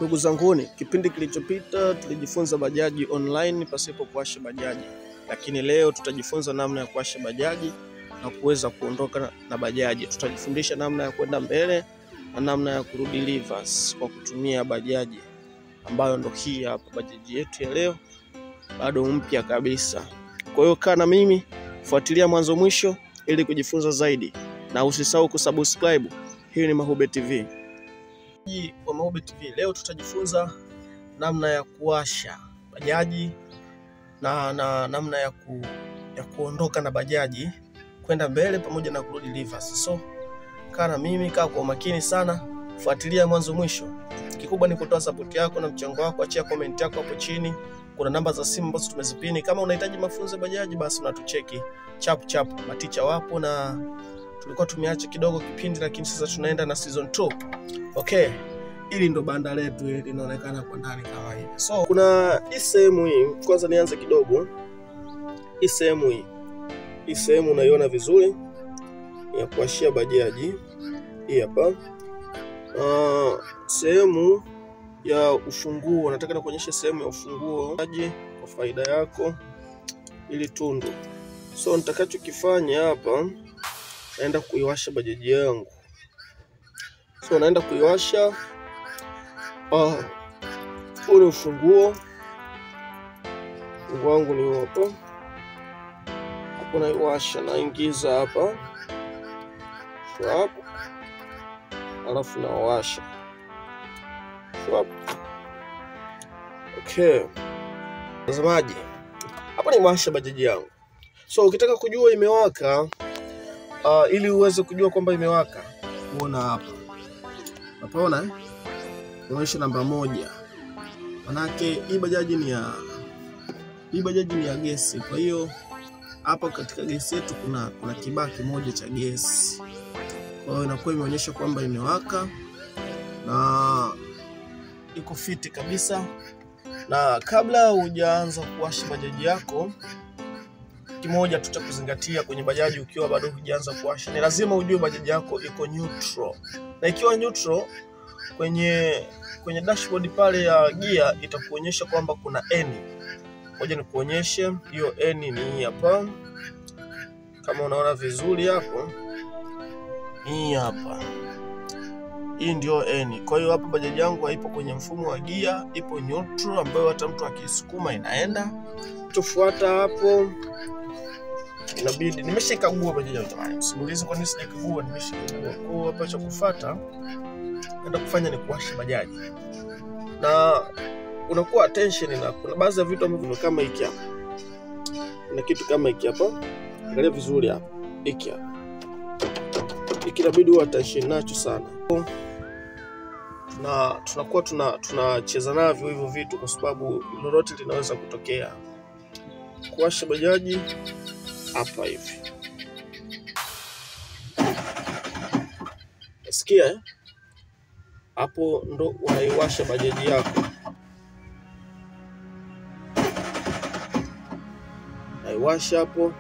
Ndugu zanguni, kipindi kilichopita tulijifunza bajaji online pasipo kuwasha bajaji, lakini leo tutajifunza namna ya kuwasha bajaji na kuweza kuondoka na bajaji. Tutajifundisha namna ya kwenda mbele na namna ya kurudi reverse kwa kutumia bajaji, ambayo ndo hii hapa bajaji yetu ya leo, bado mpya kabisa. Kwa hiyo kaa na mimi, fuatilia mwanzo mwisho ili kujifunza zaidi, na usisahau kusubscribe. Hii ni Mahube TV. Kwa Mahube TV leo tutajifunza namna ya kuwasha bajaji na namna ya kuondoka na bajaji kwenda mbele pamoja na kurudi reverse. So kaa na mimi, kaa kwa makini sana, fuatilia mwanzo mwisho. Kikubwa ni kutoa support yako na mchango wako. Achia comment yako hapo chini. Kuna namba za simu ambazo tumezipini. Kama unahitaji mafunzo ya bajaji, basi unatucheki chap. Maticha wapo, na tulikuwa tumeacha kidogo kipindi, lakini sasa tunaenda na season 2. Okay, hili ndo banda letu, hili linaonekana kwa ndani kama hivi. So kuna hii sehemu hii, kwanza nianze kidogo. Hii sehemu unaiona vizuri ya kuwashia bajaji. Hii hapa sehemu ya ufunguo. Nataka nikuonyeshe sehemu ya ufunguo kwa faida yako, ili tundu. So nitakachokifanya hapa, naenda kuiwasha bajaji yangu. So naenda kuiwasha ule ufunguo wangu ni hapo. Hapo naiwasha, naingiza hapa. Hapo. Alafu nawasha. Hapo. Okay. Mtazamaji, hapa niwasha bajaji yangu. So ukitaka kujua imewaka, ili uweze kujua kwamba imewaka, uona hapa. Unaona inaonyesha namba 1. Manake hii bajaji ni ya gesi. Kwa hiyo hapa katika gesi yetu kuna kibaa kimoja cha gesi. Kwa hiyo inakuwa imeonyesha kwamba imewaka na iko fiti kabisa. Na kabla hujaanza kuwasha bajaji yako, kimoja tuta kuzingatia kwenye bajaji ukiwa bado hujaanza kuwasha, ni lazima ujue bajaji yako iko neutral. Na ikiwa neutral, kwenye dashboard pale ya gear itakuonyesha kwamba kuna N. Ngoja nikuonyeshe hiyo N ni hii hapa. Kama unaona vizuri hapo, hii hapa. Hii ndio N. Kwa hiyo hapo bajaji yangu haipo kwenye mfumo wa gear, ipo neutral, ambayo hata mtu akisukuma inaenda. Tufuata hapo, inabidi nimeshikagua bajaji yangu jamani. Simulizi kwa nini sijakagua, nimeshikagua. Kwa hapa cha kufuata naenda kufanya ni kuwasha bajaji. Na unakuwa attention, na kuna baadhi ya vitu ambavyo kama hiki hapa. Kuna kitu kama hiki hapa. Angalia vizuri hapa. Hiki hapa. Hiki inabidi uwe attention nacho sana. Na tunakuwa tunacheza navyo hivyo vitu, kwa sababu lolote linaweza kutokea. Kuwasha bajaji hapa hivi. Sikia hapo, ndo unaiwasha bajaji yako. Naiwasha hapo.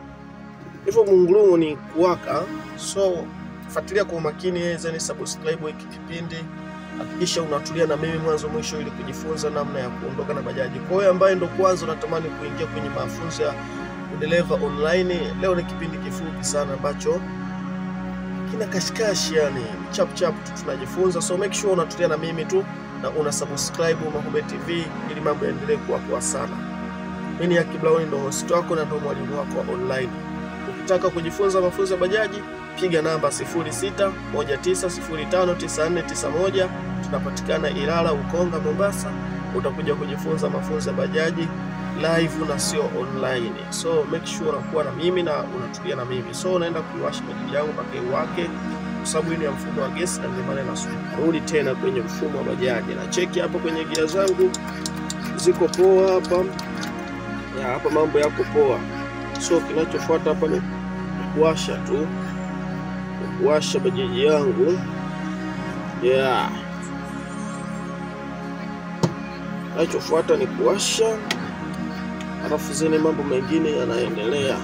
Hivyo mungurumo ni kuwaka. So fuatilia kwa makini, zeni subscribe hiki kipindi. Hakikisha unatulia na mimi mwanzo mwisho ili kujifunza namna ya kuondoka na bajaji. Kwa hiyo ambaye ndo kwanza unatamani kuingia kwenye mafunzo ya udereva online, leo ni kipindi kifupi sana ambacho kina kashikashi, yani chap tunajifunza. So make sure unatulia na mimi tu na una subscribe Mahube TV ili mambo yaendelee kuwa poa sana. Mimi ni Akiblaoni, ndo host wako na ndo mwalimu wako online. Ukitaka kujifunza mafunzo ya bajaji, piga namba 0619059491. Tunapatikana Ilala, Ukonga, Mombasa. Utakuja kujifunza mafunzo ya bajaji live na sio online. So make sure unakuwa na mimi na unatulia na mimi. So naenda kuiwasha bajaji yangu mpaka iwake, kwa sababu hii ni mfumo wa gesi, na ndio maana narudi tena kwenye mfumo wa bajaji. Na cheki hapo kwenye gia zangu ziko poa hapa. Ya hapa mambo yako poa. So kinachofuata hapa ni kuwasha tu. Kuwasha bajaji yangu. Yeah. Kinachofuata ni kuwasha. Alafu zile mambo mengine yanaendelea.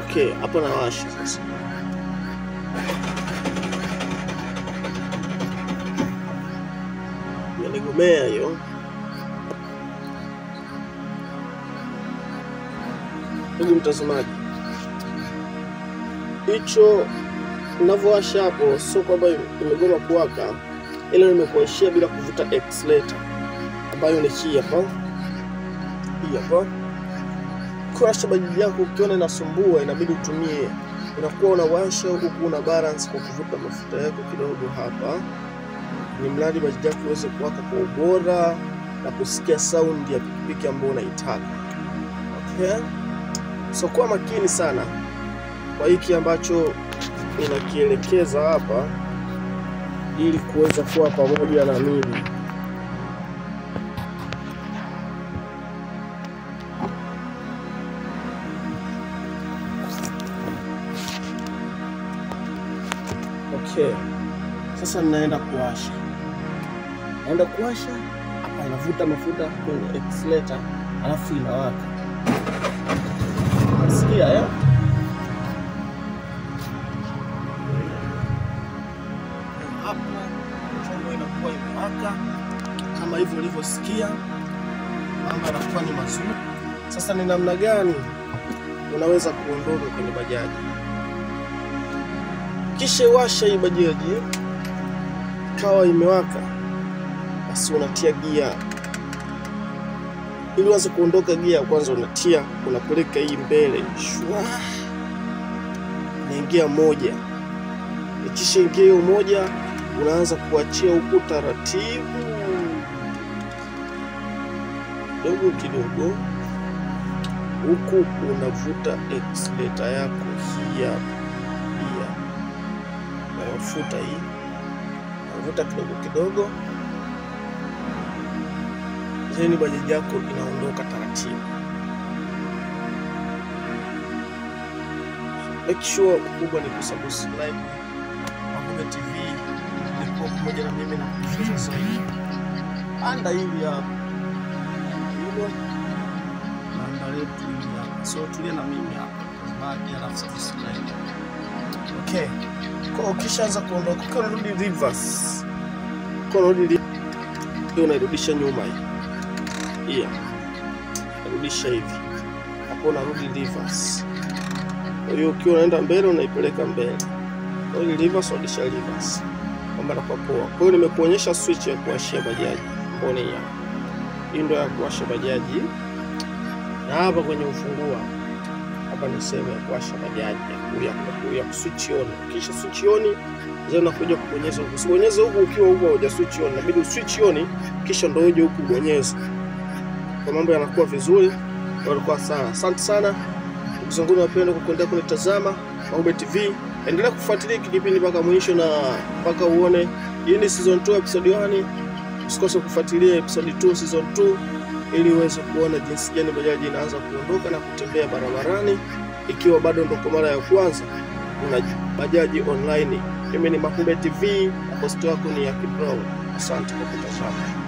Okay, hapa nawasha sasa. Yanigomea hiyo. Ndugu mtazamaji, hicho ninavyowasha hapo sio kwamba imegoma kuwaka, ila nimekuashia bila kuvuta accelerator ambayo ni hii hapa. Hii hapa. Kuwasha bajaji yako ukiona inasumbua, inabidi utumie, unakuwa unawasha huku una balance kwa kuvuta mafuta yako kidogo hapa, ni mradi bajaji yako iweze kuwaka kwa ubora na kusikia sound ya pikipiki ambayo unaitaka. Okay? So kuwa makini sana kwa hiki ambacho ninakielekeza hapa ili kuweza kuwa pamoja na mimi. Okay. Sasa ninaenda kuwasha. Hapa inavuta mafuta kwenye accelerator, alafu inawaka. Sikia ya? Hapo chombo inakuwa imewaka kama hivyo ulivyosikia. Mambo yanakuwa ni mazuri. Sasa ni namna gani unaweza kuondoka kwenye bajaji? Kisha washa hii bajaji kawa imewaka, basi unatia gia. Ili uanze kuondoka, gia kwanza unatia, unapeleka hii mbele, shwa, naingia moja. Ikisha ingia hiyo moja, unaanza kuachia huku taratibu dogo kidogo, huku unavuta accelerator yako hii hapa. Unafuta hii, unavuta kidogo kidogo, zeni bajaji yako inaondoka taratibu. Make sure kubwa ni kusubscribe Makumbe TV, niko pamoja na mimi na kushiriki zaidi. Anda hili hapa. Hilo anda letu hili hapa. So tulia na mimi hapa. Baada ya subscribe. Okay. Kwa ukishaanza kuondoka, kwa rudi reverse. Kwa rudi unairudisha nyuma hii. Yeah. Rudisha hivi. Hapo unarudi reverse. Kwa hiyo ukiwa unaenda mbele unaipeleka mbele. Kwa hiyo reverse rudisha reverse. Kama inakuwa poa. Kwa hiyo nimekuonyesha switch ya kuwashia bajaji. Mbona hii hapa. Hii ndio ya kuwasha bajaji. Na hapa kwenye ufunguo hapa ni sehemu ya kuwasha bajaji ya kuswitch on. Kisha switch on, zao unakuja kubonyeza huko. Usibonyeze huko ukiwa huko huja switch on. Inabidi uswitch on kisha ndio uje huko bonyeza. Kwa mambo yanakuwa vizuri, yanakuwa sawa. Asante sana. Ndugu zangu wapendwa, kwa kuendelea kunitazama Makumbe TV. Endelea kufuatilia kipindi mpaka mwisho na mpaka uone hii ni season 2 episode 1. Usikose kufuatilia episode 2 season 2 ili uweze kuona jinsi gani bajaji inaanza kuondoka na kutembea barabarani ikiwa bado ndo kwa mara ya kwanza una bajaji online. Mimi ni Makumbe TV, host wako ni Yaki Brown. Asante kwa kutazama.